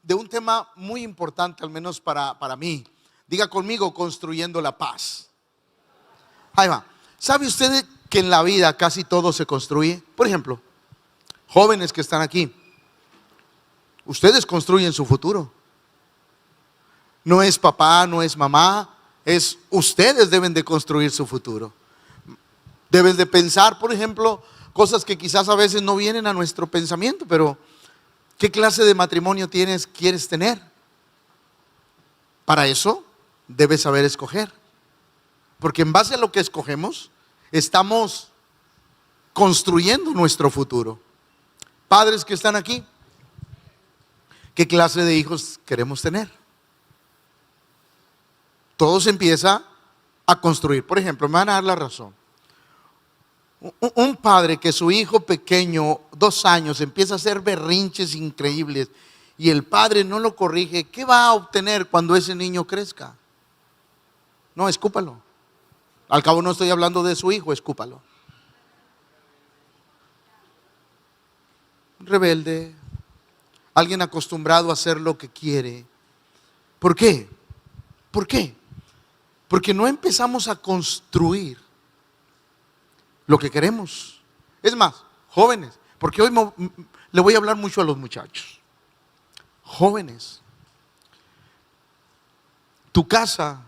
de un tema muy importante, al menos para mí. Diga conmigo, construyendo la paz. Ahí va. ¿Sabe usted que en la vida casi todo se construye? Por ejemplo, jóvenes que están aquí, ustedes construyen su futuro. No es papá, no es mamá, es ustedes deben de construir su futuro. Debes de pensar, por ejemplo, cosas que quizás a veces no vienen a nuestro pensamiento, pero ¿qué clase de matrimonio quieres tener? Para eso debes saber escoger. Porque en base a lo que escogemos, estamos construyendo nuestro futuro. Padres que están aquí, ¿qué clase de hijos queremos tener? Todo se empieza a construir. Por ejemplo, me van a dar la razón. Un padre que su hijo pequeño, 2 años, empieza a hacer berrinches increíbles y el padre no lo corrige, ¿qué va a obtener cuando ese niño crezca? No, escúpalo. Al cabo no estoy hablando de su hijo, escúpalo. Rebelde, alguien acostumbrado a hacer lo que quiere. ¿Por qué? ¿Por qué? Porque no empezamos a construir lo que queremos. Es más, jóvenes, porque hoy le voy a hablar mucho a los muchachos. Jóvenes, tu casa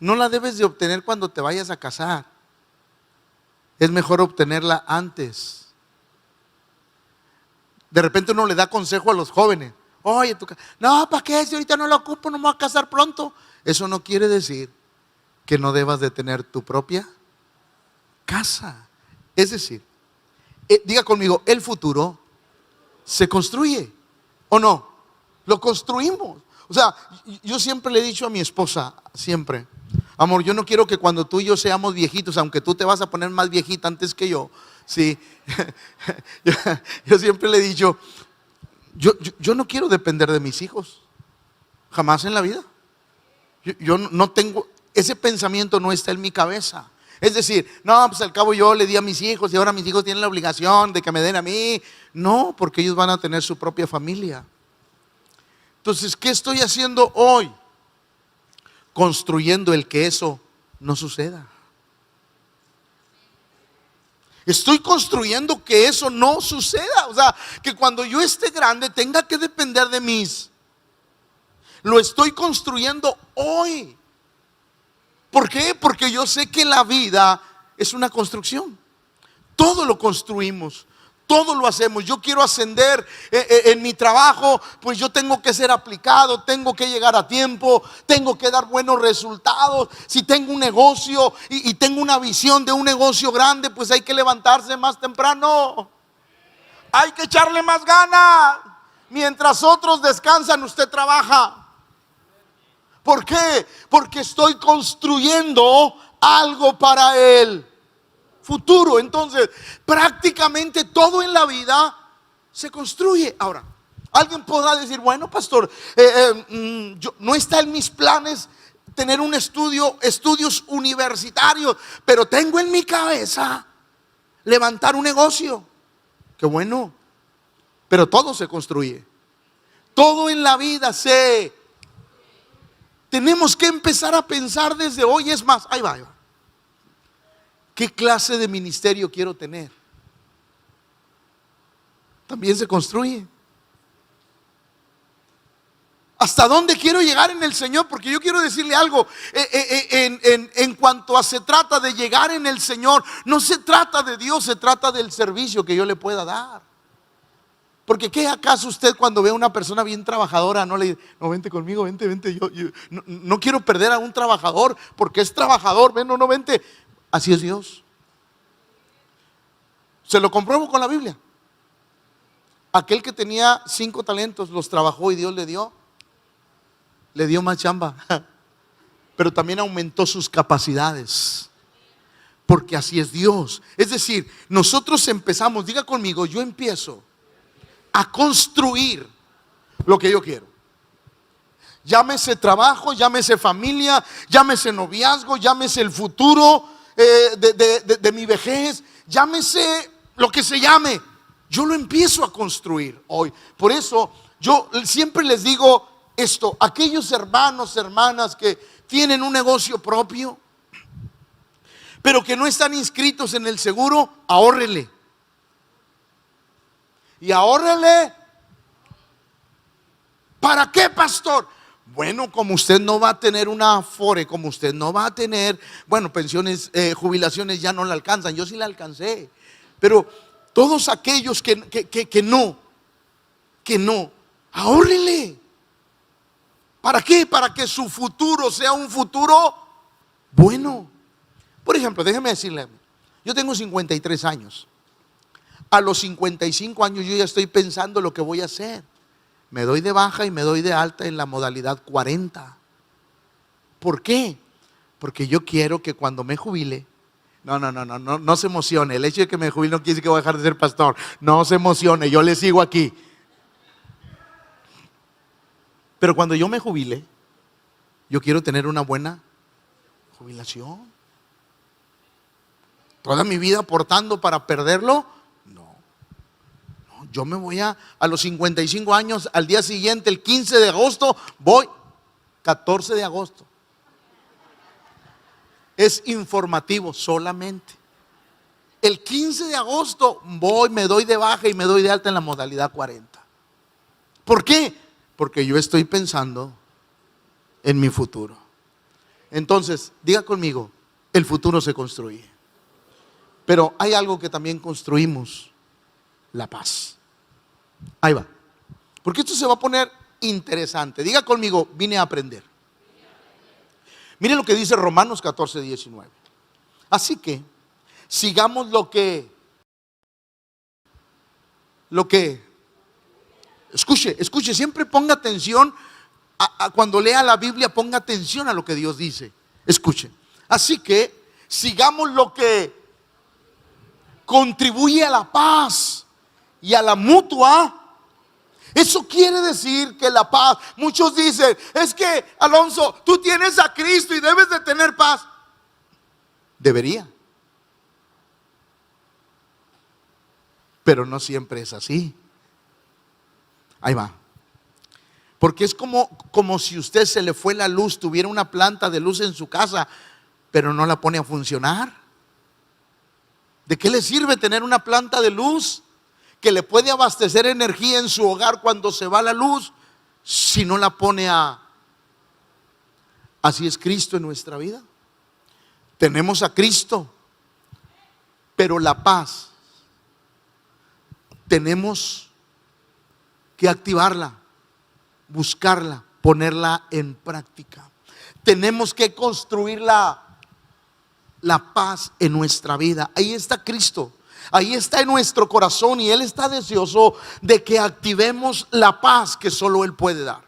no la debes de obtener cuando te vayas a casar. Es mejor obtenerla antes. De repente uno le da consejo a los jóvenes. Oye, no, ¿para qué? Si ahorita no la ocupo, no me voy a casar pronto. Eso no quiere decir que no debas de tener tu propia casa. Es decir, diga conmigo, el futuro se construye, ¿o no? Lo construimos. O sea, yo siempre le he dicho a mi esposa, siempre, amor, yo no quiero que cuando tú y yo seamos viejitos, aunque tú te vas a poner más viejita antes que yo, sí, yo siempre le he dicho, yo no quiero depender de mis hijos, jamás en la vida. Yo no tengo, ese pensamiento no está en mi cabeza. Es decir, no, pues al cabo yo le di a mis hijos y ahora mis hijos tienen la obligación de que me den a mí. No, porque ellos van a tener su propia familia. Entonces, ¿qué estoy haciendo hoy? Construyendo el que eso no suceda. Estoy construyendo que eso no suceda. O sea, que cuando yo esté grande tenga que depender de mí. Lo estoy construyendo hoy. ¿Por qué? Porque yo sé que la vida es una construcción. Todo lo construimos, todo lo hacemos. Yo quiero ascender en mi trabajo, pues yo tengo que ser aplicado, tengo que llegar a tiempo, tengo que dar buenos resultados. Si tengo un negocio y tengo una visión de un negocio grande, pues hay que levantarse más temprano. Hay que echarle más ganas. Mientras otros descansan, usted trabaja. ¿Por qué? Porque estoy construyendo algo para el futuro. Entonces, prácticamente todo en la vida se construye. Ahora, alguien podrá decir, bueno, pastor, no está en mis planes tener un estudios universitarios, pero tengo en mi cabeza levantar un negocio. Qué bueno, pero todo se construye. Todo en la vida tenemos que empezar a pensar desde hoy. Es más, ahí va. ¿Qué clase de ministerio quiero tener? También se construye. ¿Hasta dónde quiero llegar en el Señor? Porque yo quiero decirle algo. En cuanto a se trata de llegar en el Señor, no se trata de Dios, se trata del servicio que yo le pueda dar. Porque ¿qué acaso usted cuando ve a una persona bien trabajadora no le dice, no, vente conmigo, vente, yo no quiero perder a un trabajador porque es trabajador, ven, no, vente. Así es Dios. Se lo compruebo con la Biblia. Aquel que tenía 5 talentos los trabajó y Dios le dio más chamba, pero también aumentó sus capacidades. Porque así es Dios. Es decir, nosotros empezamos, diga conmigo, yo empiezo a construir lo que yo quiero. Llámese trabajo, llámese familia, llámese noviazgo, llámese el futuro de mi vejez, llámese lo que se llame. Yo lo empiezo a construir hoy. Por eso Yo siempre les digo esto, aquellos hermanos, hermanas que tienen un negocio propio, pero que no están inscritos en el seguro, ahórrele. Y ahórrele. ¿Para qué, pastor? Bueno, como usted no va a tener una Afore, como usted no va a tener, bueno, pensiones, jubilaciones ya no la alcanzan, yo sí la alcancé. Pero todos aquellos que no, ahórrele. ¿Para qué? Para que su futuro sea un futuro bueno. Por ejemplo, déjeme decirle, yo tengo 53 años. A los 55 años yo ya estoy pensando lo que voy a hacer. Me doy de baja y me doy de alta en la modalidad 40. ¿Por qué? Porque yo quiero que cuando me jubile, no se emocione. El hecho de que me jubile no quiere decir que voy a dejar de ser pastor. No se emocione, yo le sigo aquí. Pero cuando yo me jubile, yo quiero tener una buena jubilación. Toda mi vida aportando para perderlo. Yo me voy a los 55 años, al día siguiente, el 15 de agosto, voy, 14 de agosto. Es informativo solamente. El 15 de agosto voy, me doy de baja y me doy de alta en la modalidad 40. ¿Por qué? Porque yo estoy pensando en mi futuro. Entonces, diga conmigo, el futuro se construye. Pero hay algo que también construimos, la paz. Ahí va. Porque esto se va a poner interesante. Diga conmigo, vine a aprender. Mire lo que dice Romanos 14:19. Así que sigamos lo que escuche, siempre ponga atención cuando lea la Biblia, ponga atención a lo que Dios dice. Escuche. Así que sigamos lo que contribuye a la paz y a la mutua. Eso quiere decir que la paz, muchos dicen, es que Alonso, tú tienes a Cristo y debes de tener paz. Debería, pero no siempre es así. Ahí va. Porque es como si usted se le fue la luz, tuviera una planta de luz en su casa, pero no la pone a funcionar. ¿De qué le sirve tener una planta de luz que le puede abastecer energía en su hogar cuando se va la luz, si no la pone a... Así es Cristo en nuestra vida. Tenemos a Cristo, pero la paz tenemos que activarla, buscarla, ponerla en práctica. Tenemos que construir la paz en nuestra vida. Ahí está Cristo. Ahí está en nuestro corazón y Él está deseoso de que activemos la paz que solo Él puede dar.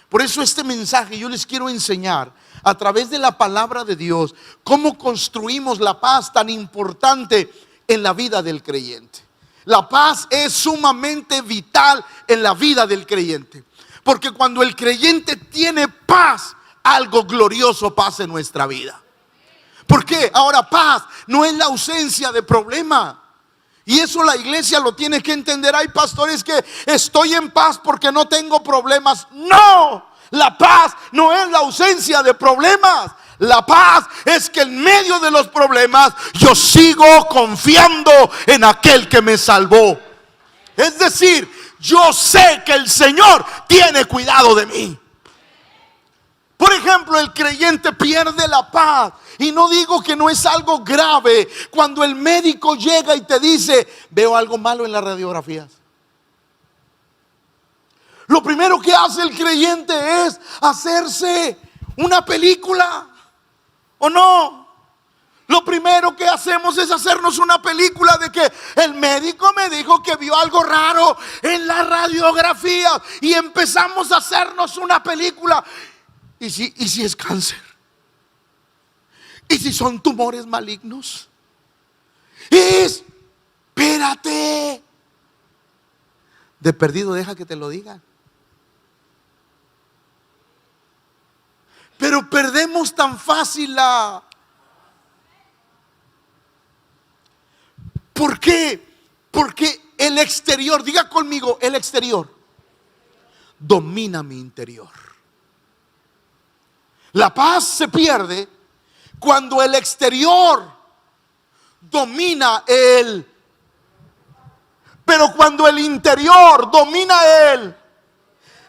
Por eso este mensaje yo les quiero enseñar a través de la palabra de Dios cómo construimos la paz tan importante en la vida del creyente. La paz es sumamente vital en la vida del creyente, porque cuando el creyente tiene paz, algo glorioso pasa en nuestra vida. ¿Por qué? Ahora, paz no es la ausencia de problema. Y eso la iglesia lo tiene que entender. Hay pastores que estoy en paz porque no tengo problemas. No, la paz no es la ausencia de problemas. La paz es que en medio de los problemas yo sigo confiando en aquel que me salvó. Es decir, yo sé que el Señor tiene cuidado de mí. Por ejemplo, el creyente pierde la paz. Y no digo que no es algo grave cuando el médico llega y te dice, veo algo malo en las radiografías. Lo primero que hace el creyente es hacerse una película, ¿o no? Lo primero que hacemos es hacernos una película de que el médico me dijo que vio algo raro en la radiografía, y empezamos a hacernos una película. ¿Y si es cáncer? ¿Y si son tumores malignos? Espérate. De perdido deja que te lo digan. Pero perdemos tan fácil la... ¿Por qué? Porque el exterior, diga conmigo, el exterior domina mi interior. La paz se pierde cuando el exterior domina él, pero cuando el interior domina él.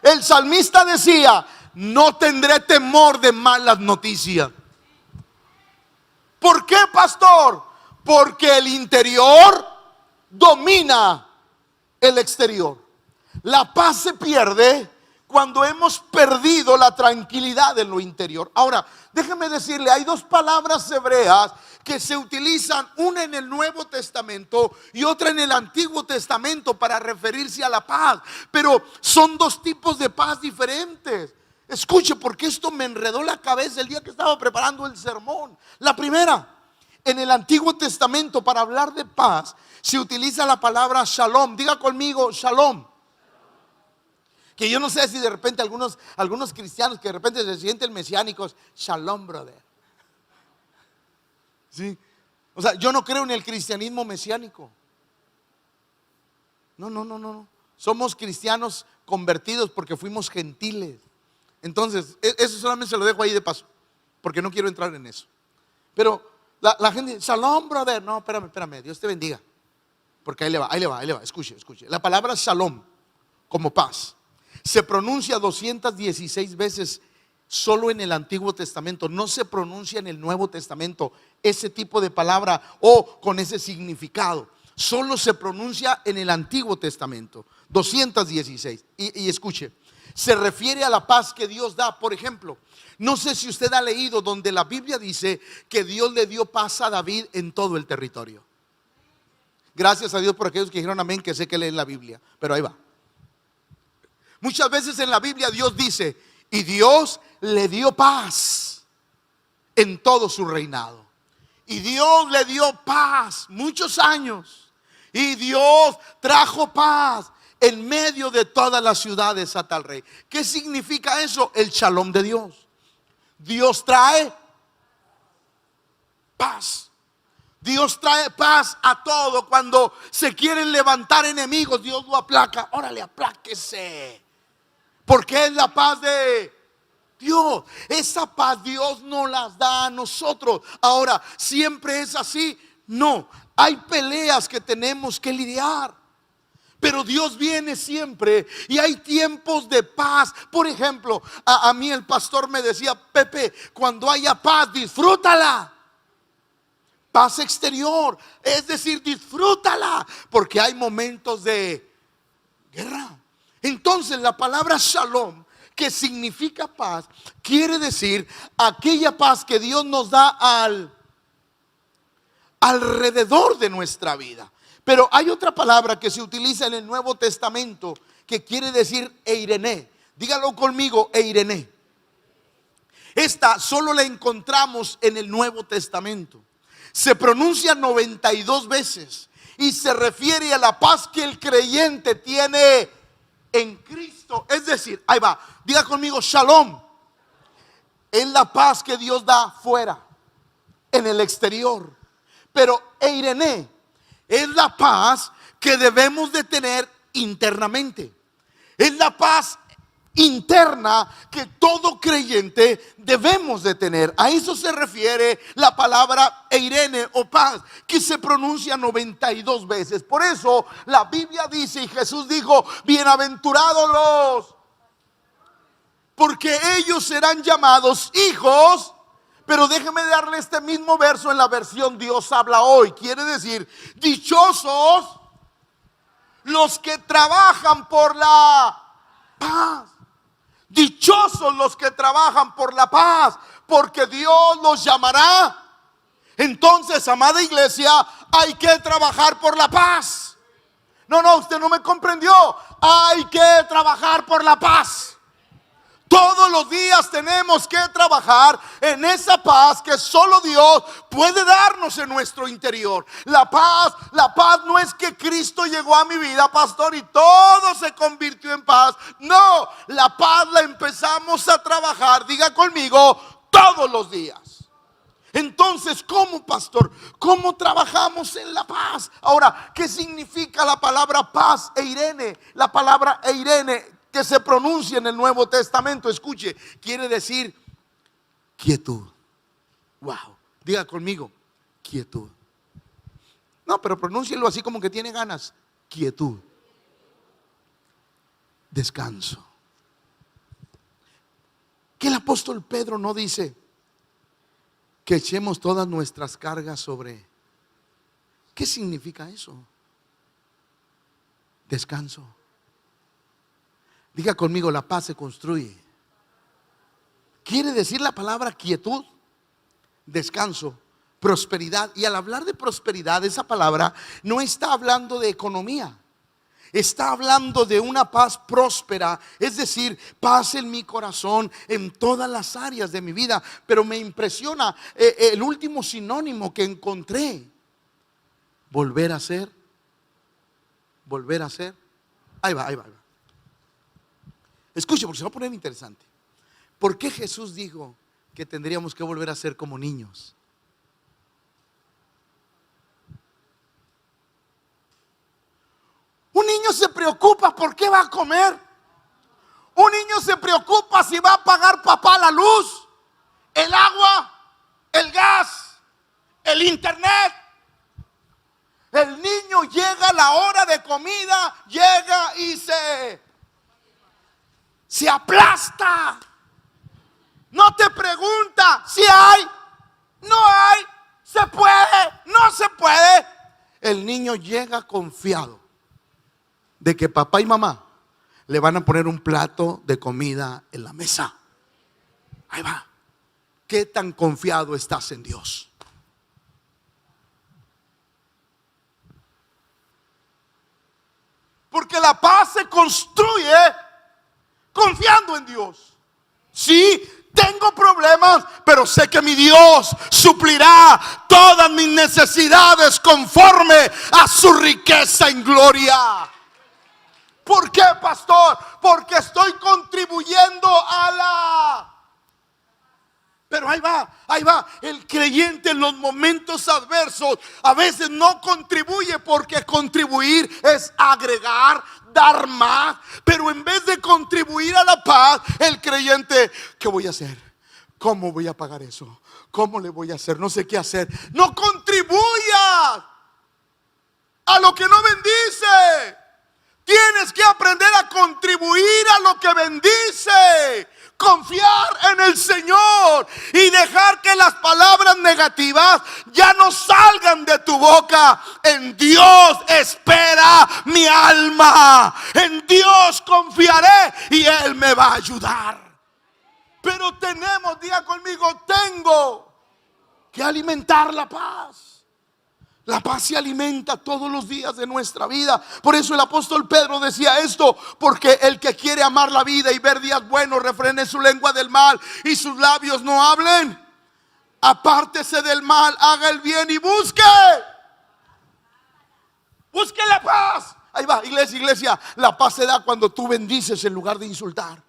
El salmista decía: no tendré temor de malas noticias. ¿Por qué, pastor? Porque el interior domina el exterior. La paz se pierde cuando hemos perdido la tranquilidad en lo interior. Ahora, déjeme decirle, hay dos palabras hebreas que se utilizan, una en el Nuevo Testamento y otra en el Antiguo Testamento para referirse a la paz, pero son dos tipos de paz diferentes. Escuche, porque esto me enredó la cabeza el día que estaba preparando el sermón. La primera, en el Antiguo Testamento, para hablar de paz, se utiliza la palabra shalom. Diga conmigo, shalom. Que yo no sé si de repente algunos cristianos que de repente se sienten mesiánicos, shalom, brother. ¿Sí? O sea, yo no creo en el cristianismo mesiánico. No. Somos cristianos convertidos porque fuimos gentiles. Entonces, eso solamente se lo dejo ahí de paso, porque no quiero entrar en eso. Pero la gente, shalom, brother. No, espérame, Dios te bendiga. Porque ahí le va. Escuche. La palabra shalom, como paz, se pronuncia 216 veces solo en el Antiguo Testamento. No se pronuncia en el Nuevo Testamento ese tipo de palabra o con ese significado. Solo se pronuncia en el Antiguo Testamento, 216. Y escuche, se refiere a la paz que Dios da. Por ejemplo, no sé si usted ha leído donde la Biblia dice que Dios le dio paz a David en todo el territorio. Gracias a Dios por aquellos que dijeron amén, que sé que leen la Biblia, pero ahí va. Muchas veces en la Biblia Dios dice: y Dios le dio paz en todo su reinado. Y Dios le dio paz muchos años. Y Dios trajo paz en medio de todas las ciudades a tal rey. ¿Qué significa eso? El shalom de Dios. Dios trae paz. Dios trae paz a todo. Cuando se quieren levantar enemigos, Dios lo aplaca. Órale, apláquese. Porque es la paz de Dios. Esa paz Dios nos las da a nosotros. Ahora, ¿siempre es así? No. Hay peleas que tenemos que lidiar, pero Dios viene siempre y hay tiempos de paz. Por ejemplo, a mí el pastor me decía: Pepe, cuando haya paz, disfrútala. Paz exterior, es decir, disfrútala, porque hay momentos de guerra. Entonces la palabra shalom, que significa paz, quiere decir aquella paz que Dios nos da alrededor de nuestra vida. Pero hay otra palabra que se utiliza en el Nuevo Testamento que quiere decir eirene. Dígalo conmigo, eirene. Esta solo la encontramos en el Nuevo Testamento. Se pronuncia 92 veces y se refiere a la paz que el creyente tiene en Cristo. Es decir, ahí va, diga conmigo, shalom. Es la paz que Dios da fuera, en el exterior. Pero eirene es la paz que debemos de tener internamente. Es la paz interna que todo creyente debemos de tener. A eso se refiere la palabra eirene o paz, que se pronuncia 92 veces. Por eso la Biblia dice, y Jesús dijo: bienaventurados los, porque ellos serán llamados hijos. Pero déjeme darle este mismo verso en la versión Dios habla hoy. Quiere decir: dichosos los que trabajan por la paz. Dichosos los que trabajan por la paz, porque Dios los llamará. Entonces, amada iglesia, hay que trabajar por la paz. No, usted no me comprendió. Hay que trabajar por la paz. Todos los días tenemos que trabajar en esa paz que solo Dios puede darnos en nuestro interior. La paz no es que Cristo llegó a mi vida, pastor, y todo se convirtió en paz. No, la paz la empezamos a trabajar, diga conmigo, todos los días. Entonces, ¿cómo, pastor? ¿Cómo trabajamos en la paz? Ahora, ¿qué significa la palabra paz eirene? La palabra eirene que se pronuncia en el Nuevo Testamento, escuche, quiere decir quietud. Wow, diga conmigo, quietud. No, pero pronúncielo así como que tiene ganas. Quietud. Descanso. Que el apóstol Pedro no dice que echemos todas nuestras cargas sobre. ¿Qué significa eso? Descanso. Diga conmigo, la paz se construye. Quiere decir la palabra quietud, descanso, prosperidad. Y al hablar de prosperidad, esa palabra no está hablando de economía. Está hablando de una paz próspera, es decir, paz en mi corazón en todas las áreas de mi vida. Pero me impresiona el último sinónimo que encontré. Volver a ser. Volver a ser. Ahí va. Escuche, porque se va a poner interesante. ¿Por qué Jesús dijo que tendríamos que volver a ser como niños? Un niño se preocupa por qué va a comer. Un niño se preocupa si va a pagar papá la luz, el agua, el gas, el internet. El niño llega a la hora de comida, llega y se aplasta. No te pregunta si hay, no hay, se puede, no se puede. El niño llega confiado de que papá y mamá le van a poner un plato de comida en la mesa. Ahí va. ¿Qué tan confiado estás en Dios? Porque la paz se construye confiando en Dios. Sí, tengo problemas, pero sé que mi Dios suplirá todas mis necesidades conforme a su riqueza en gloria. ¿Por qué, pastor? Porque estoy contribuyendo a la... Pero ahí va. El creyente en los momentos adversos a veces no contribuye, porque contribuir es agregar, dar más. Pero en vez de contribuir a la paz, el creyente, ¿qué voy a hacer? ¿Cómo voy a pagar eso? ¿Cómo le voy a hacer? No sé qué hacer. No contribuya a lo que no bendice. Tienes que aprender a contribuir a lo que bendice. Confiar en el Señor y dejar que las palabras negativas ya no salgan de tu boca. En Dios espera mi alma. En Dios confiaré y Él me va a ayudar. Pero tenemos, diga conmigo, tengo que alimentar la paz. La paz se alimenta todos los días de nuestra vida. Por eso el apóstol Pedro decía esto: porque el que quiere amar la vida y ver días buenos, refrene su lengua del mal y sus labios no hablen. Apártese del mal, haga el bien y busque la paz. Ahí va, iglesia, la paz se da cuando tú bendices en lugar de insultar.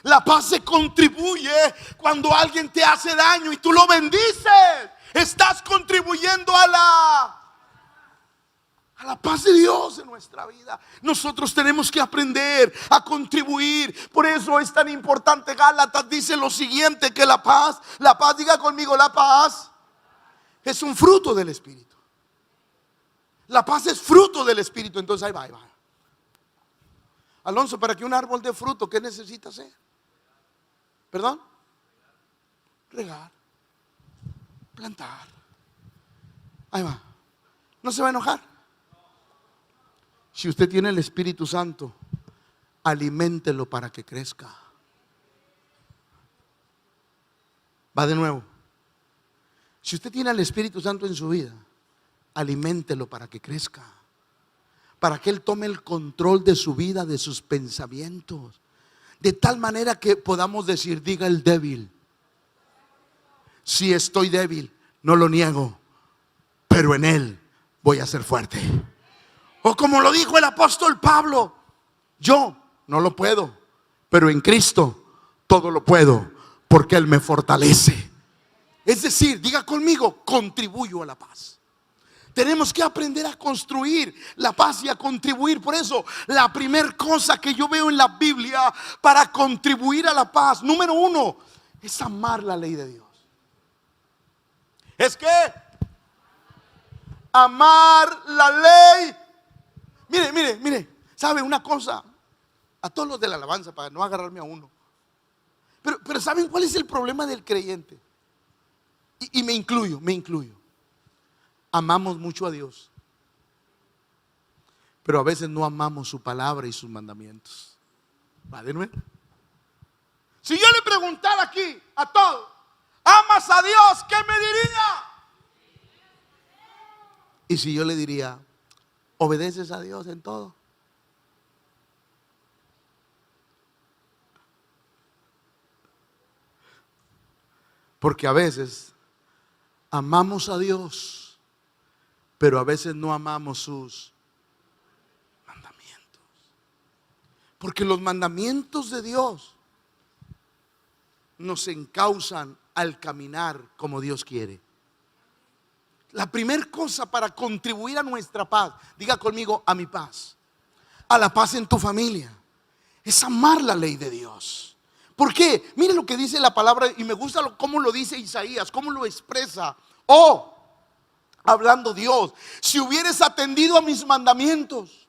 La paz se contribuye cuando alguien te hace daño y tú lo bendices. Estás contribuyendo a la paz de Dios en nuestra vida. Nosotros tenemos que aprender a contribuir. Por eso es tan importante. Gálatas dice lo siguiente: que la paz, diga conmigo, la paz es un fruto del Espíritu. La paz es fruto del Espíritu. Entonces ahí va. Alonso, para que un árbol dé fruto, ¿qué necesita hacer? ¿Perdón? Regar, plantar. Ahí va. ¿No se va a enojar? Si usted tiene el Espíritu Santo, aliméntelo para que crezca. Va de nuevo. Si usted tiene al Espíritu Santo en su vida, aliméntelo para que crezca, para que Él tome el control de su vida, de sus pensamientos, de tal manera que podamos decir: diga el débil, si estoy débil, no lo niego, pero en Él voy a ser fuerte. O como lo dijo el apóstol Pablo: yo no lo puedo, pero en Cristo todo lo puedo, porque Él me fortalece. Es decir, diga conmigo, contribuyo a la paz. Tenemos que aprender a construir la paz y a contribuir. Por eso, la primera cosa que yo veo en la Biblia para contribuir a la paz, número uno, es amar la ley de Dios. Es que amar la ley. Mire, ¿sabe una cosa? A todos los de la alabanza, para no agarrarme a uno. Pero ¿saben cuál es el problema del creyente? Y me incluyo. Amamos mucho a Dios, pero a veces no amamos su palabra y sus mandamientos. ¿Vádenme? Si yo le preguntara aquí a todos, ¿amas a Dios? ¿Qué me diría? Y si yo le diría, ¿obedeces a Dios en todo? Porque a veces amamos a Dios, pero a veces no amamos sus mandamientos. Porque los mandamientos de Dios nos encausan al caminar como Dios quiere. La primera cosa para contribuir a nuestra paz, diga conmigo, a mi paz, a la paz en tu familia, es amar la ley de Dios. ¿Por qué? Mire lo que dice la palabra, y me gusta cómo lo dice Isaías, cómo lo expresa. Hablando Dios, si hubieres atendido a mis mandamientos,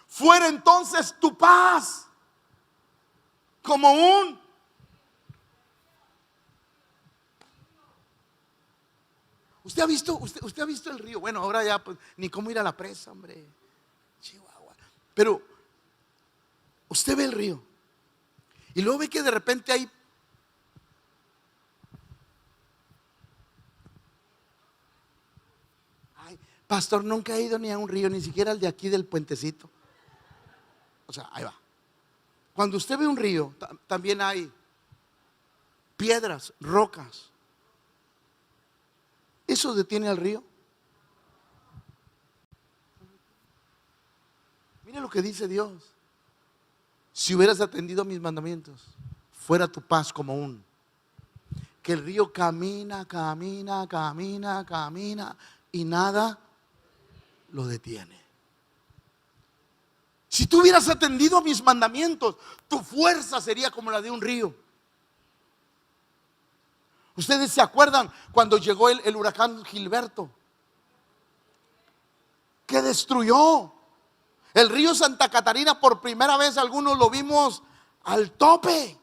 fuera entonces tu paz como un... ¿Usted ha visto el río? Bueno, ahora ya pues, ni cómo ir a la presa, hombre. Chihuahua. Pero usted ve el río y luego ve que de repente hay... Pastor, nunca he ido ni a un río, ni siquiera al de aquí del puentecito. O sea, ahí va. Cuando usted ve un río, también hay piedras, rocas. ¿Eso detiene al río? Mire lo que dice Dios. Si hubieras atendido a mis mandamientos, fuera tu paz como un... Que el río camina y nada lo detiene. Si tú hubieras atendido a mis mandamientos, tu fuerza sería como la de un río. Ustedes se acuerdan cuando llegó el huracán Gilberto, que destruyó el río Santa Catarina. Por primera vez algunos lo vimos al tope.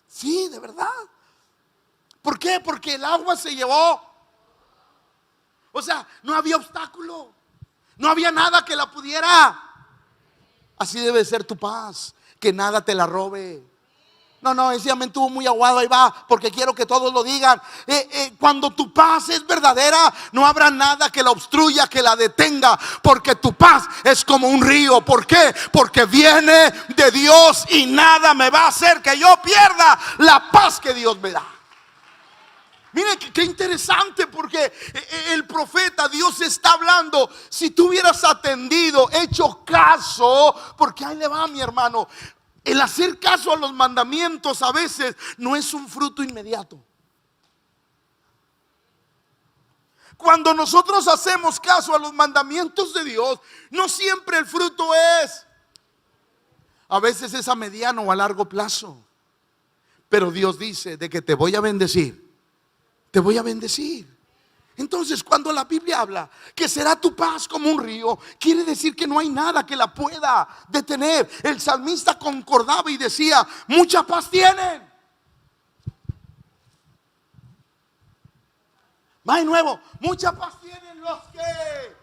Sí, de verdad. ¿Por qué? Porque el agua se llevó. O sea, no había obstáculo, no había nada que la pudiera. Así debe ser tu paz, que nada te la robe. No, ese ya me estuvo muy aguado, ahí va, porque quiero que todos lo digan. Cuando tu paz es verdadera, no habrá nada que la obstruya, que la detenga, porque tu paz es como un río. ¿Por qué? Porque viene de Dios y nada me va a hacer que yo pierda la paz que Dios me da. Miren qué interesante, porque el profeta, Dios está hablando. Si tú hubieras atendido, hecho caso, porque ahí le va, mi hermano. El hacer caso a los mandamientos a veces no es un fruto inmediato. Cuando nosotros hacemos caso a los mandamientos de Dios, no siempre el fruto es. A veces es a mediano o a largo plazo. Pero Dios dice de que te voy a bendecir. Te voy a bendecir. Entonces, cuando la Biblia habla que será tu paz como un río, quiere decir que no hay nada que la pueda detener. El salmista concordaba y decía: mucha paz tienen. Va de nuevo: mucha paz tienen los que...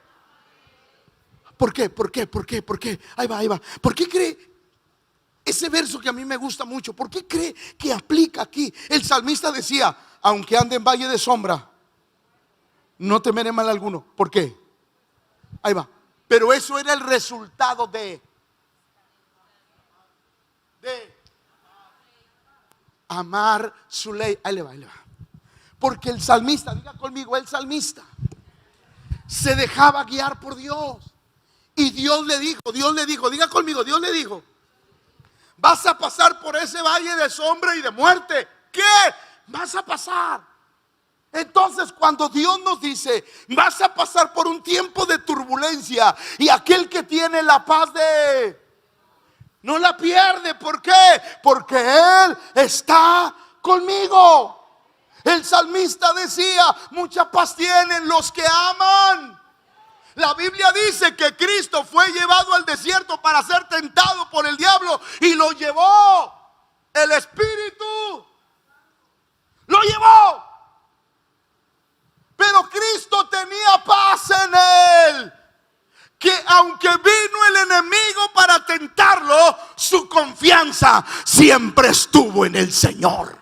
¿Por qué? ¿Por qué? Ahí va. ¿Por qué cree? Ese verso que a mí me gusta mucho, ¿por qué cree que aplica aquí? El salmista decía: aunque ande en valle de sombra, no temeré mal alguno. ¿Por qué? Ahí va. Pero eso era el resultado de amar su ley. Ahí le va. Porque el salmista, diga conmigo, el salmista se dejaba guiar por Dios. Y Dios le dijo, diga conmigo, Dios le dijo: vas a pasar por ese valle de sombra y de muerte. ¿Qué? Vas a pasar. Entonces, cuando Dios nos dice, vas a pasar por un tiempo de turbulencia, y aquel que tiene la paz no la pierde. ¿Por qué? Porque Él está conmigo. El salmista decía, mucha paz tienen los que aman. La Biblia dice que Cristo fue llevado al desierto para ser tentado por el diablo, y lo llevó. El Espíritu lo llevó. Pero Cristo tenía paz en Él, que aunque vino el enemigo para tentarlo, su confianza siempre estuvo en el Señor.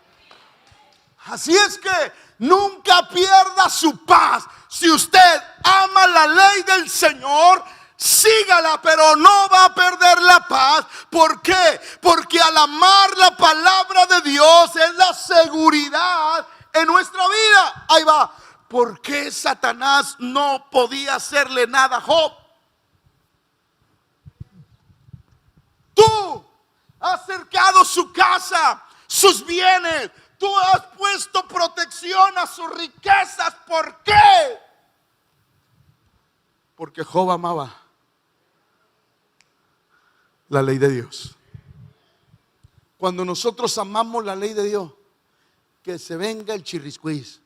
Así es que nunca pierda su paz. Si usted ama la ley del Señor, sígala, pero no va a perder la paz. ¿Por qué? Porque al amar la palabra de Dios es la seguridad en nuestra vida. Ahí va. ¿Por qué Satanás no podía hacerle nada a Job? Tú has cercado su casa, sus bienes. Tú has puesto protección a sus riquezas. ¿Por qué? Porque Job amaba la ley de Dios. Cuando nosotros amamos la ley de Dios, que se venga el chirriscuís,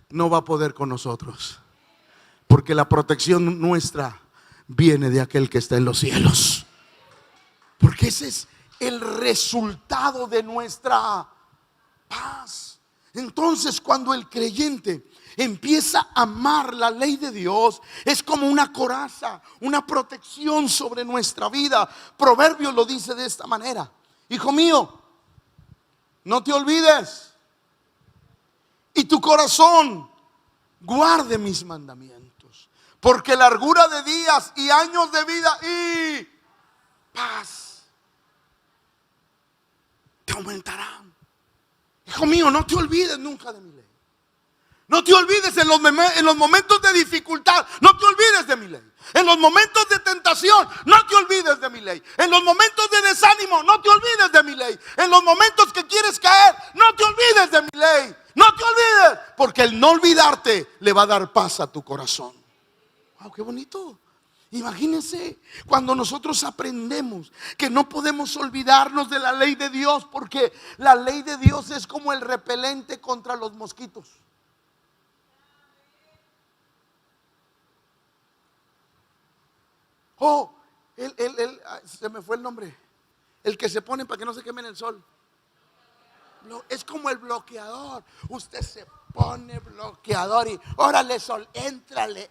no va a poder con nosotros, porque la protección nuestra viene de aquel que está en los cielos. Porque ese es el resultado de nuestra paz. Entonces, cuando el creyente empieza a amar la ley de Dios, es como una coraza, una protección sobre nuestra vida. Proverbios lo dice de esta manera: hijo mío, no te olvides, y tu corazón guarde mis mandamientos, porque largura de días y años de vida y paz te aumentarán. Hijo mío, no te olvides nunca de mi ley. No te olvides en los momentos de dificultad. No te olvides de mi ley. En los momentos de tentación, no te olvides de mi ley. En los momentos de desánimo, no te olvides de mi ley. En los momentos que quieres caer, no te olvides de mi ley. No te olvides, porque el no olvidarte le va a dar paz a tu corazón. Wow, qué bonito. Imagínense cuando nosotros aprendemos que no podemos olvidarnos de la ley de Dios, porque la ley de Dios es como el repelente contra los mosquitos. Oh, se me fue el nombre. El que se pone para que no se queme en el sol. Es como el bloqueador. Usted se pone bloqueador y órale sol, éntrale.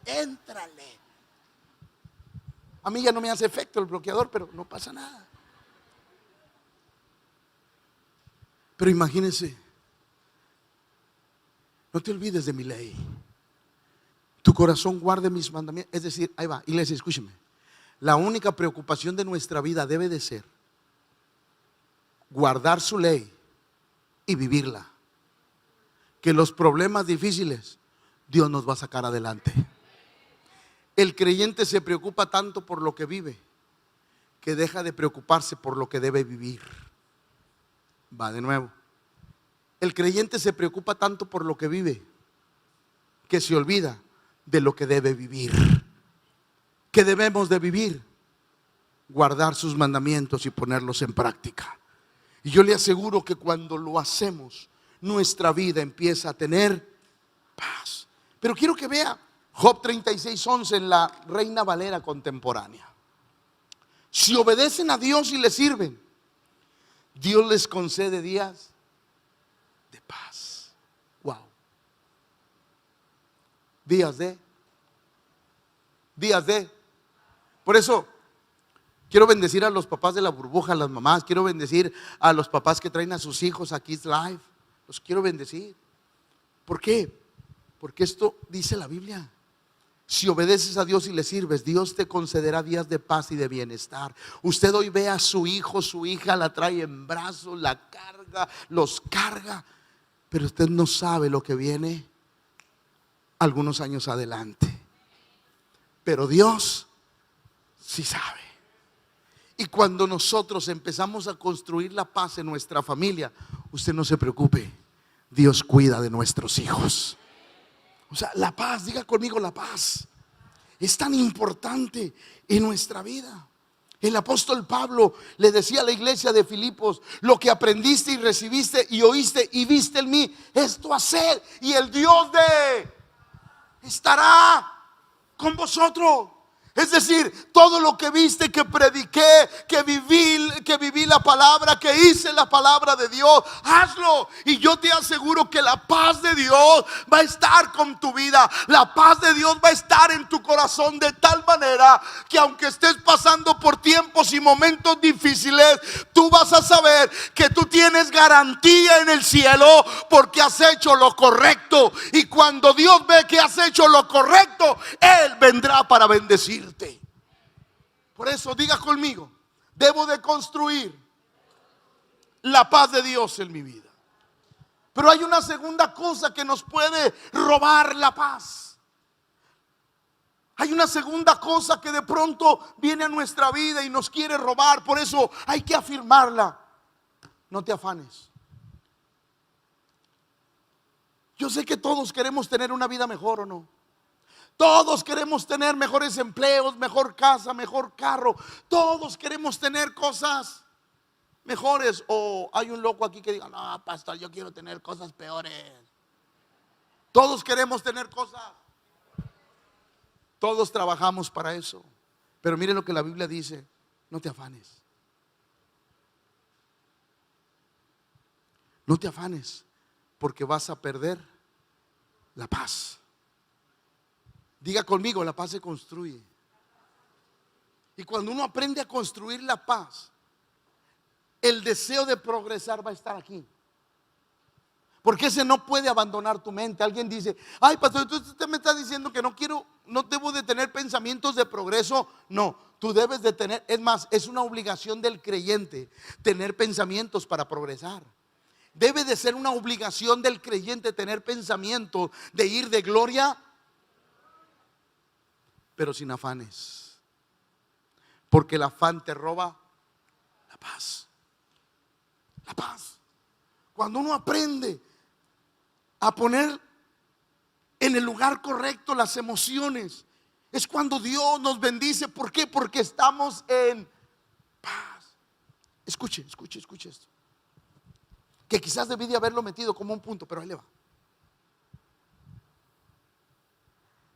A mí ya no me hace efecto el bloqueador, pero no pasa nada. Pero imagínense, no te olvides de mi ley. Tu corazón guarde mis mandamientos. Es decir, ahí va, iglesia, escúcheme. La única preocupación de nuestra vida debe de ser guardar su ley y vivirla. Que los problemas difíciles Dios nos va a sacar adelante. El creyente se preocupa tanto por lo que vive que deja de preocuparse por lo que debe vivir. Va de nuevo. El creyente se preocupa tanto por lo que vive que se olvida de lo que debe vivir. ¿Qué debemos de vivir? Guardar sus mandamientos y ponerlos en práctica. Y yo le aseguro que cuando lo hacemos, nuestra vida empieza a tener paz. Pero quiero que vea Job 36:11 en la Reina Valera contemporánea. Si obedecen a Dios y le sirven, Dios les concede días de paz. Wow. Días de. Por eso quiero bendecir a los papás de la burbuja, a las mamás. Quiero bendecir a los papás que traen a sus hijos a Kids Life. Los quiero bendecir. ¿Por qué? Porque esto dice la Biblia. Si obedeces a Dios y le sirves, Dios te concederá días de paz y de bienestar. Usted hoy ve a su hijo, su hija, la trae en brazos, la carga, los carga, pero usted no sabe lo que viene algunos años adelante. Pero Dios sí sabe. Y cuando nosotros empezamos a construir la paz en nuestra familia, usted no se preocupe. Dios cuida de nuestros hijos. O sea, la paz, diga conmigo, la paz es tan importante en nuestra vida. El apóstol Pablo le decía a la iglesia de Filipos: lo que aprendiste y recibiste y oíste y viste en mí, esto haced, y el Dios de estará con vosotros. Es decir, todo lo que viste, que prediqué, que viví la palabra, que hice la palabra de Dios, hazlo. Y yo te aseguro que la paz de Dios va a estar con tu vida. La paz de Dios va a estar en tu corazón, de tal manera que aunque estés pasando por tiempos y momentos difíciles, tú vas a saber que tú tienes garantía en el cielo, porque has hecho lo correcto. Y cuando Dios ve que has hecho lo correcto, Él vendrá para bendecir. Por eso diga conmigo: debo de construir la paz de Dios en mi vida. Pero hay una segunda cosa que nos puede robar la paz. Hay una segunda cosa que de pronto viene a nuestra vida y nos quiere robar. Por eso hay que afirmarla: no te afanes. Yo sé que todos queremos tener una vida mejor, ¿o no? Todos queremos tener mejores empleos, mejor casa, mejor carro. Todos queremos tener cosas mejores. O hay un loco aquí que diga: no, pastor, yo quiero tener cosas peores. Todos queremos tener cosas. Todos trabajamos para eso. Pero mire lo que la Biblia dice: no te afanes. No te afanes, porque vas a perder la paz. Diga conmigo: la paz se construye. Y cuando uno aprende a construir la paz, el deseo de progresar va a estar aquí. Porque ese no puede abandonar tu mente. Alguien dice: ay, pastor, entonces usted me está diciendo que no debo de tener pensamientos de progreso. No, tú debes de tener, es más, es una obligación del creyente tener pensamientos para progresar. Debe de ser una obligación del creyente tener pensamientos de ir de gloria, pero sin afanes, porque el afán te roba la paz. La paz. Cuando uno aprende a poner en el lugar correcto las emociones, es cuando Dios nos bendice. ¿Por qué? Porque estamos en paz. Escuche esto, que quizás debí de haberlo metido como un punto, pero ahí le va.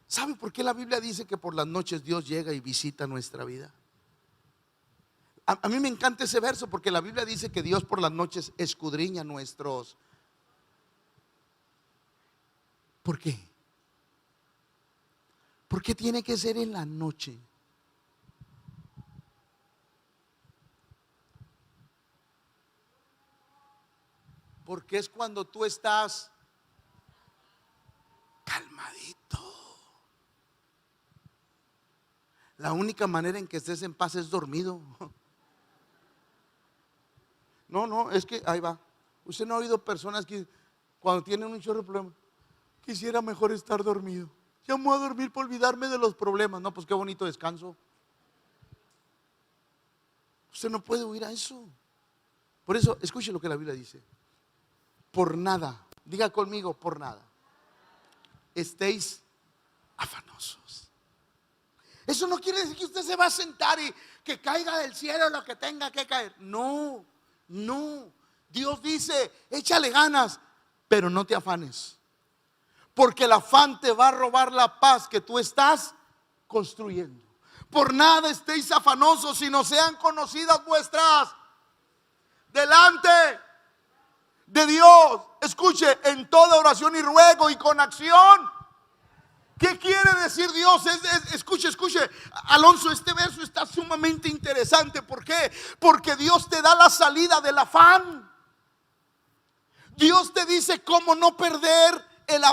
¿Sabe por qué la Biblia dice que por las noches Dios llega y visita nuestra vida? A mí me encanta ese verso, porque la Biblia dice que Dios por las noches escudriña nuestros. ¿Por qué? ¿Por qué tiene que ser en la noche? Porque es cuando tú estás calmadito. La única manera en que estés en paz es dormido. No, es que ahí va. Usted no ha oído personas que cuando tienen un chorro de problemas: quisiera mejor estar dormido. Ya me voy a dormir para olvidarme de los problemas. No, pues qué bonito descanso. Usted no puede huir a eso. Por eso, escuche lo que la Biblia dice: por nada, diga conmigo, por nada estéis afanosos. Eso no quiere decir que usted se va a sentar y que caiga del cielo lo que tenga que caer. No. Dios dice: échale ganas, pero no te afanes, porque el afán te va a robar la paz que tú estás construyendo. Por nada estéis afanosos, sino sean conocidas vuestras delante de Dios. Escuche: en toda oración y ruego y con acción. ¿Qué quiere decir Dios? Escuche, Alonso, este verso está sumamente interesante. ¿Por qué? Porque Dios te da la salida del afán. Dios te dice cómo no perder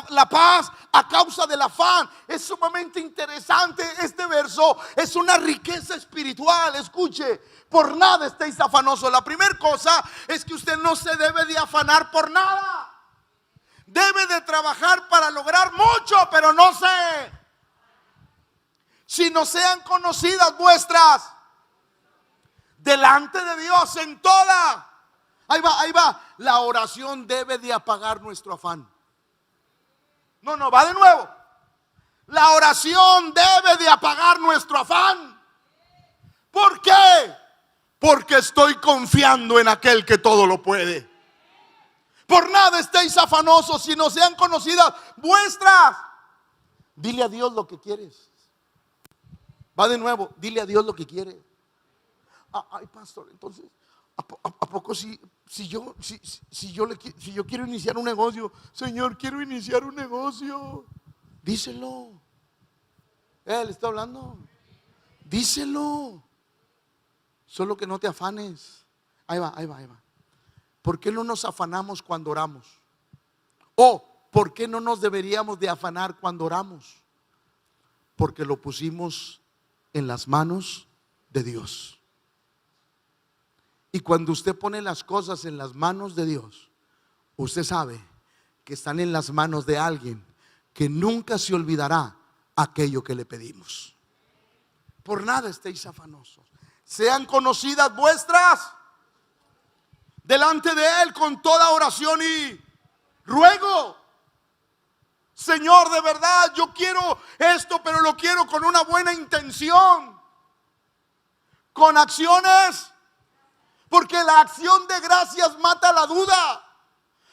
la paz a causa del afán. Es sumamente interesante este verso. Es una riqueza espiritual. Escuche: por nada estéis afanosos. La primera cosa es que usted no se debe de afanar por nada. Debe de trabajar para lograr mucho, pero no sé, si no sean conocidas vuestras delante de Dios en toda Ahí va, ahí va. La oración debe de apagar nuestro afán. No, no, va de nuevo. La oración debe de apagar nuestro afán. ¿Por qué? Porque estoy confiando en aquel que todo lo puede. Por nada estéis afanosos, sino sean conocidas vuestras. Dile a Dios lo que quieres. Va de nuevo, dile a Dios lo que quiere. Ay, pastor, entonces, ¿a poco si yo quiero iniciar un negocio? Señor, quiero iniciar un negocio. Díselo. Él está hablando. Díselo. Solo que no te afanes. Ahí va, ahí va, ahí va. ¿Por qué no nos afanamos cuando oramos? O ¿por qué no nos deberíamos de afanar cuando oramos? Porque lo pusimos en las manos de Dios. Y cuando usted pone las cosas en las manos de Dios, usted sabe que están en las manos de alguien que nunca se olvidará aquello que le pedimos. Por nada estéis afanosos. Sean conocidas vuestras delante de Él con toda oración y ruego. Señor, de verdad yo quiero esto, pero lo quiero con una buena intención, con acciones, porque la acción de gracias mata la duda.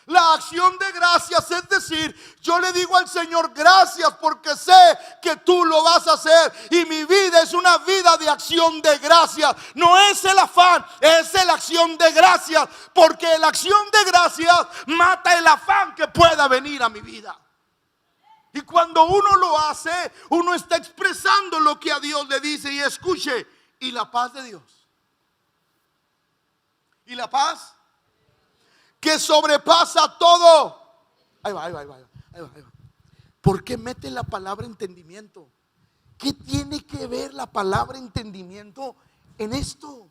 La acción de gracias es decir, yo le digo al Señor gracias porque sé que tú lo vas a hacer, y mi vida es una vida de acción de gracias. No es el afán, es la acción de gracias, porque la acción de gracias mata el afán que pueda venir a mi vida. Y cuando uno lo hace, uno está expresando lo que a Dios le dice. Y escuche, y la paz de Dios, y la paz que sobrepasa todo. Ahí va, ahí va, ahí va, ahí va, ahí va. ¿Por qué mete la palabra entendimiento? ¿Qué tiene que ver la palabra entendimiento en esto?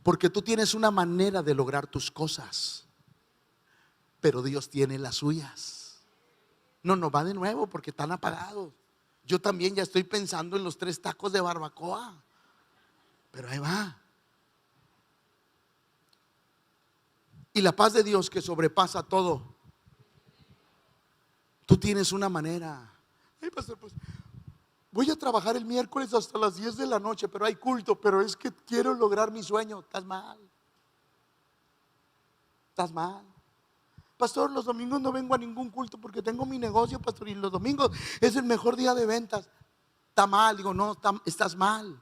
Porque tú tienes una manera de lograr tus cosas, pero Dios tiene las suyas. No, no, va de nuevo porque están apagados. Yo también ya estoy pensando en los 3 tacos de barbacoa, pero ahí va. Y la paz de Dios que sobrepasa todo. Tú tienes una manera. Ay, pastor, pues voy a trabajar el miércoles hasta las 10 de la noche, pero hay culto, pero es que quiero lograr mi sueño. Estás mal. Estás mal. Pastor, los domingos no vengo a ningún culto porque tengo mi negocio, pastor, y los domingos es el mejor día de ventas. Está mal. Digo, no, estás mal.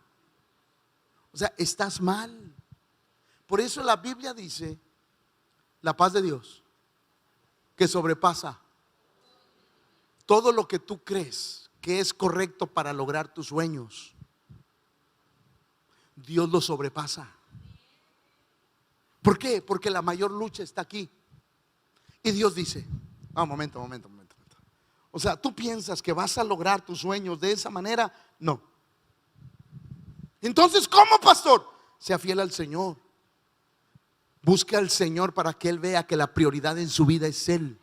O sea, estás mal. Por eso la Biblia dice, la paz de Dios que sobrepasa todo lo que tú crees que es correcto para lograr tus sueños, Dios lo sobrepasa. ¿Por qué? Porque la mayor lucha está aquí. Y Dios dice, momento. O sea, ¿tú piensas que vas a lograr tus sueños de esa manera? No. Entonces, ¿cómo, pastor? Sea fiel al Señor. Busque al Señor para que Él vea que la prioridad en su vida es Él.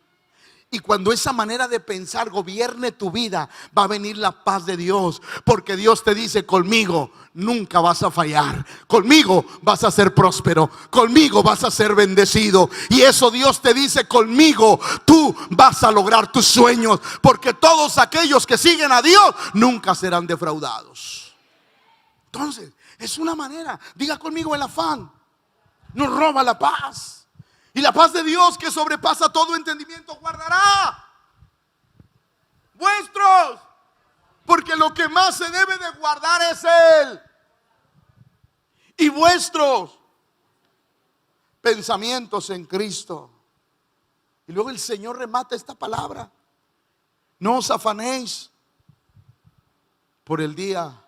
Y cuando esa manera de pensar gobierne tu vida, va a venir la paz de Dios. Porque Dios te dice, conmigo nunca vas a fallar. Conmigo vas a ser próspero. Conmigo vas a ser bendecido. Y eso Dios te dice, conmigo tú vas a lograr tus sueños. Porque todos aquellos que siguen a Dios nunca serán defraudados. Entonces, es una manera. Diga conmigo, el afán nos roba la paz. Y la paz de Dios que sobrepasa todo entendimiento guardará vuestros. Porque lo que más se debe de guardar es Él. Y vuestros pensamientos en Cristo. Y luego el Señor remata esta palabra. No os afanéis por el día.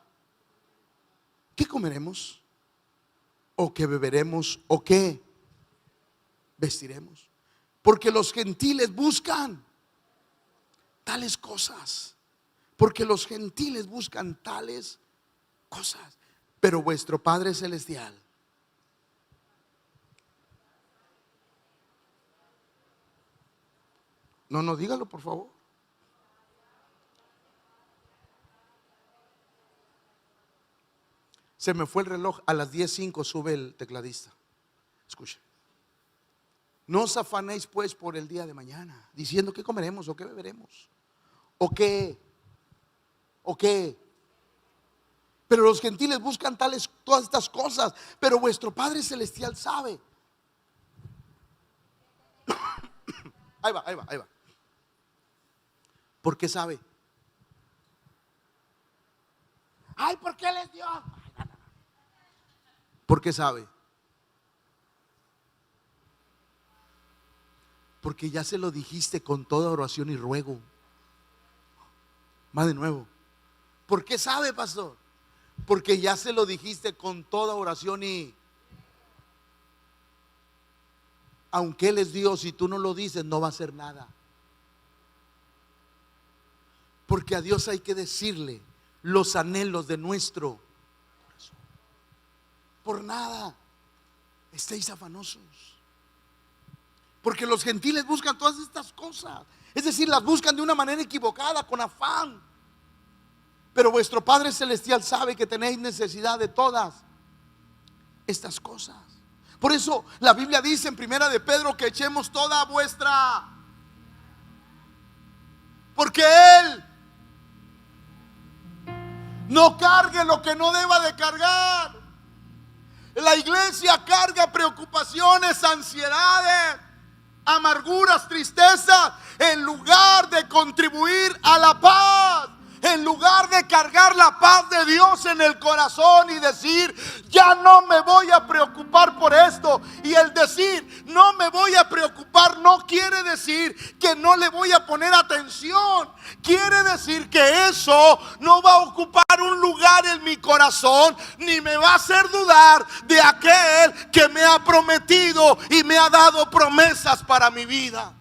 ¿Qué comeremos? ¿O qué beberemos? ¿O qué vestiremos? Porque los gentiles buscan tales cosas. Porque los gentiles buscan tales cosas. Pero vuestro Padre Celestial no, dígalo por favor. Se me fue el reloj, a las 10:05 sube el tecladista. Escuche. No os afanéis pues por el día de mañana, diciendo qué comeremos o qué beberemos o qué. Pero los gentiles buscan todas estas cosas, pero vuestro Padre Celestial sabe. Ahí va. ¿Por qué sabe? Ay, ¿por qué les dio? ¿Por qué sabe? Porque ya se lo dijiste con toda oración y ruego. Va de nuevo. ¿Por qué sabe, pastor? Porque ya se lo dijiste con toda oración y aunque Él es Dios y tú no lo dices, no va a hacer nada. Porque a Dios hay que decirle los anhelos de nuestro corazón. Por nada estéis afanosos. Porque los gentiles buscan todas estas cosas, es decir, las buscan de una manera equivocada, con afán. Pero vuestro Padre Celestial sabe que tenéis necesidad de todas estas cosas. Por eso la Biblia dice en Primera de Pedro que echemos toda vuestra, porque Él no cargue lo que no deba de cargar. La iglesia carga preocupaciones, ansiedades, amarguras, tristezas, en lugar de contribuir a la paz, en lugar de cargar la paz de Dios en el corazón y decir, ya no me voy a preocupar por esto. Y el decir, no me voy a preocupar, no quiere decir que no le voy a poner atención. Quiere decir que eso no va a ocupar un lugar en mi corazón, ni me va a hacer dudar de aquel que me ha prometido y me ha dado promesas para mi vida.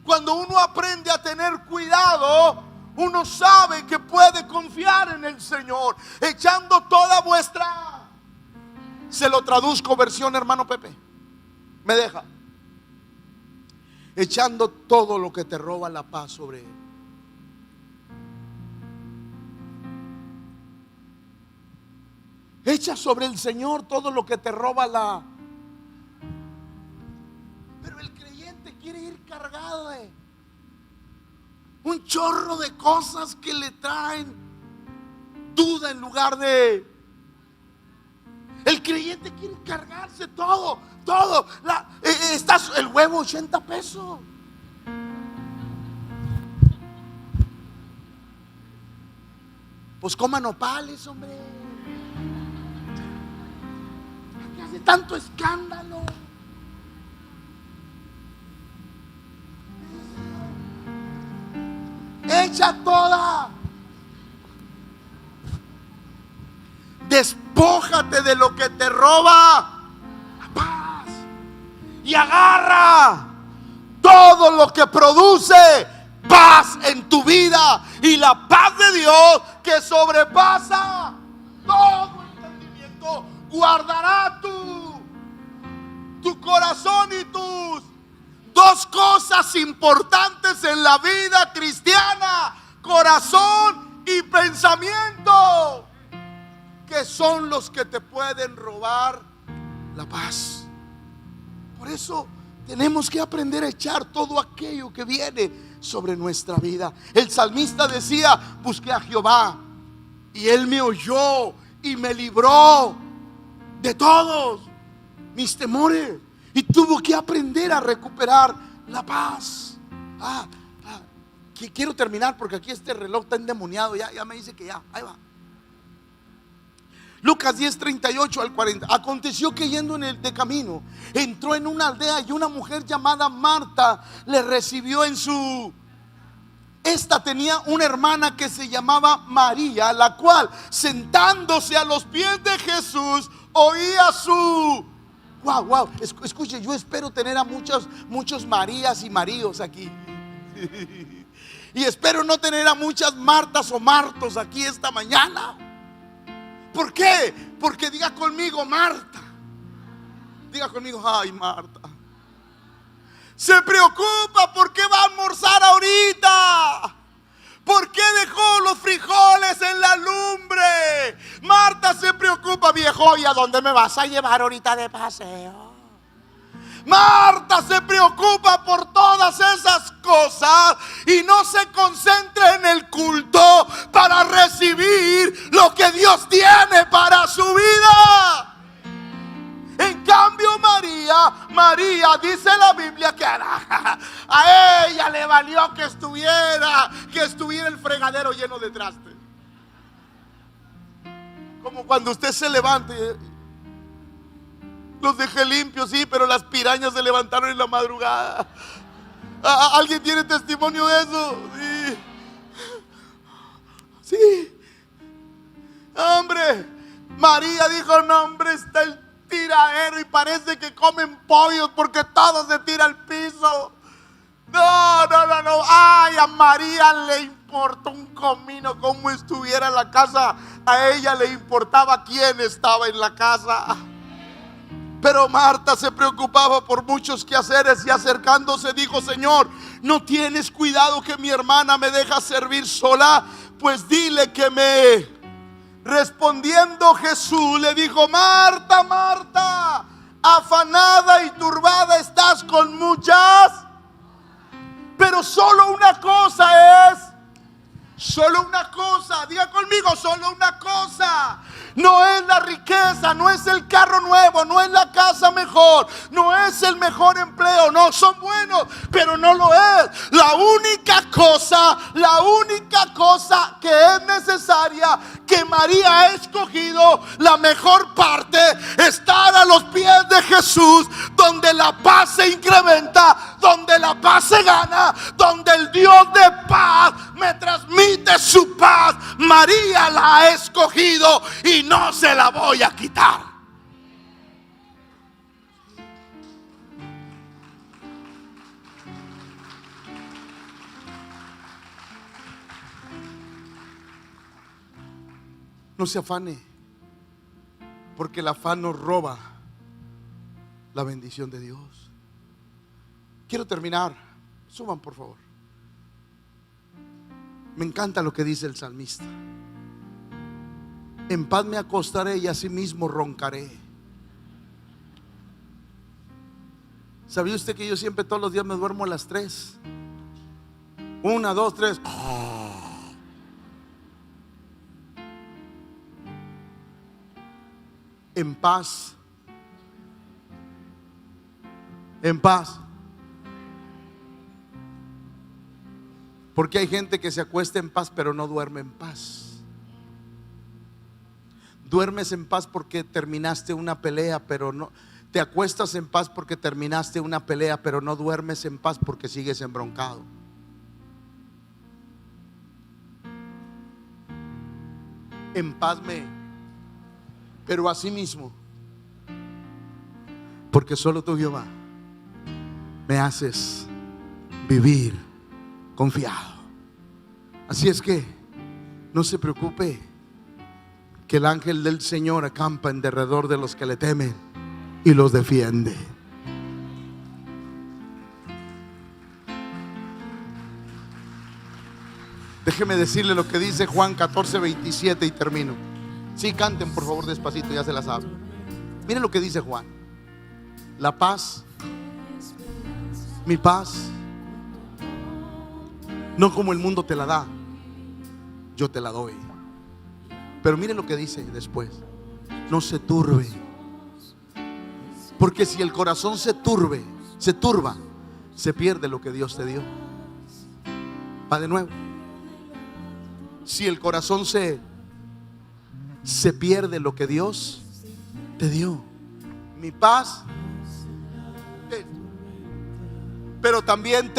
Cuando uno aprende a tener cuidado, uno sabe que puede confiar en el Señor, echando toda vuestra. Se lo traduzco versión hermano Pepe. ¿Me deja? Echando todo lo que te roba la paz sobre Él. Echa sobre el Señor todo lo que te roba la. Pero el creyente quiere ir cargado de un chorro de cosas que le traen duda en lugar de. El creyente quiere cargarse todo. El huevo 80 pesos. Pues coma nopales, hombre. ¿Qué hace tanto escándalo? Echa toda. Despójate de lo que te roba la paz y agarra todo lo que produce paz en tu vida, y la paz de Dios que sobrepasa todo entendimiento guardará tu corazón y tus dos cosas importantes en la vida cristiana: corazón y pensamiento, que son los que te pueden robar la paz. Por eso tenemos que aprender a echar todo aquello que viene sobre nuestra vida. El salmista decía: busqué a Jehová y Él me oyó y me libró de todos mis temores. Y tuvo que aprender a recuperar la paz. Quiero terminar porque aquí este reloj está endemoniado. Ya me dice que ya, ahí va. Lucas 10:38 al 40. Aconteció que yendo de camino, entró en una aldea y una mujer llamada Marta le recibió en su. Esta tenía una hermana que se llamaba María, la cual, sentándose a los pies de Jesús, oía su. Wow. Escuche, yo espero tener a muchos Marías y Maríos aquí. Y espero no tener a muchas Martas o Martos aquí esta mañana. ¿Por qué? Porque diga conmigo Marta. Diga conmigo, ay Marta. Se preocupa porque va a almorzar ahorita. ¿Por qué dejó los frijoles en la lumbre? Marta se preocupa, viejo, ¿y a dónde me vas a llevar ahorita de paseo? Marta se preocupa por todas esas cosas y no se concentra en el culto para recibir lo que Dios tiene para su vida. En cambio María dice la Biblia que a ella le valió que estuviera el fregadero lleno de trastes. Como cuando usted se levante, los dejé limpios, sí, pero las pirañas se levantaron en la madrugada. ¿Alguien tiene testimonio de eso? Sí. Sí. Hombre, María dijo, no, hombre, está el tiradero y parece que comen pollos porque todo se tira al piso. No. Ay, a María le importó un comino cómo estuviera en la casa. A ella le importaba quién estaba en la casa. Pero Marta se preocupaba por muchos quehaceres y acercándose dijo, Señor, ¿no tienes cuidado que mi hermana me deja servir sola? Pues dile que me... Respondiendo Jesús le dijo, Marta, Marta, afanada y turbada estás con muchas, pero solo una cosa es, solo una cosa, diga conmigo, solo una cosa. No es la riqueza, no es el carro nuevo, no es la casa mejor, no es el mejor empleo, no, son buenos, pero no lo es. La única cosa que es necesaria, que María ha escogido, la mejor parte, estar a los pies de Jesús, donde la paz se incrementa, donde la paz se gana, donde el Dios de paz me transmite su paz. María la ha escogido y no se la voy a quitar. No se afane, porque el afán nos roba la bendición de Dios. Quiero terminar. Suban, por favor. Me encanta lo que dice el salmista. En paz me acostaré y asimismo roncaré. ¿Sabía usted que yo siempre todos los días me duermo a las 3? 1, 2, 3. En paz. En paz. Porque hay gente que se acuesta en paz pero no duerme en paz. Duermes en paz porque terminaste una pelea, pero no. Te acuestas en paz porque terminaste una pelea, pero no duermes en paz porque sigues embroncado. En paz pero así mismo, porque solo tú, Jehová, me haces vivir confiado. Así es que no se preocupe, que el ángel del Señor acampa en derredor de los que le temen y los defiende. Déjeme decirle lo que dice Juan 14:27 y termino. Sí, canten por favor despacito, ya se la saben. Miren lo que dice Juan. La paz, mi paz, no como el mundo te la da, yo te la doy. Pero miren lo que dice después. No se turbe, porque si el corazón se turba, se pierde lo que Dios te dio. Va de nuevo. Si el corazón se pierde lo que Dios te dio. Mi paz, pero también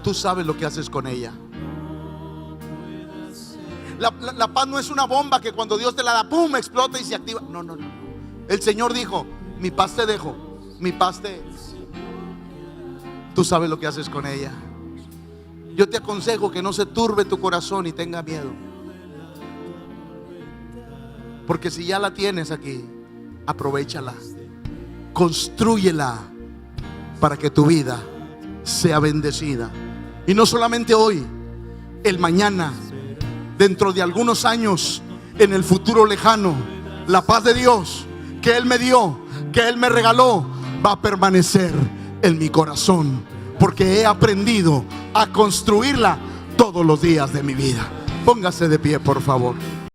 tú sabes lo que haces con ella. La paz no es una bomba que cuando Dios te la da, pum, explota y se activa. No. El Señor dijo, mi paz te dejo, mi paz tú sabes lo que haces con ella. Yo te aconsejo que no se turbe tu corazón y tenga miedo, porque si ya la tienes aquí, aprovéchala, constrúyela para que tu vida sea bendecida Y no solamente hoy, el mañana, dentro de algunos años, en el futuro lejano, la paz de Dios que Él me dio, que Él me regaló, va a permanecer en mi corazón, porque he aprendido a construirla todos los días de mi vida. Póngase de pie, por favor.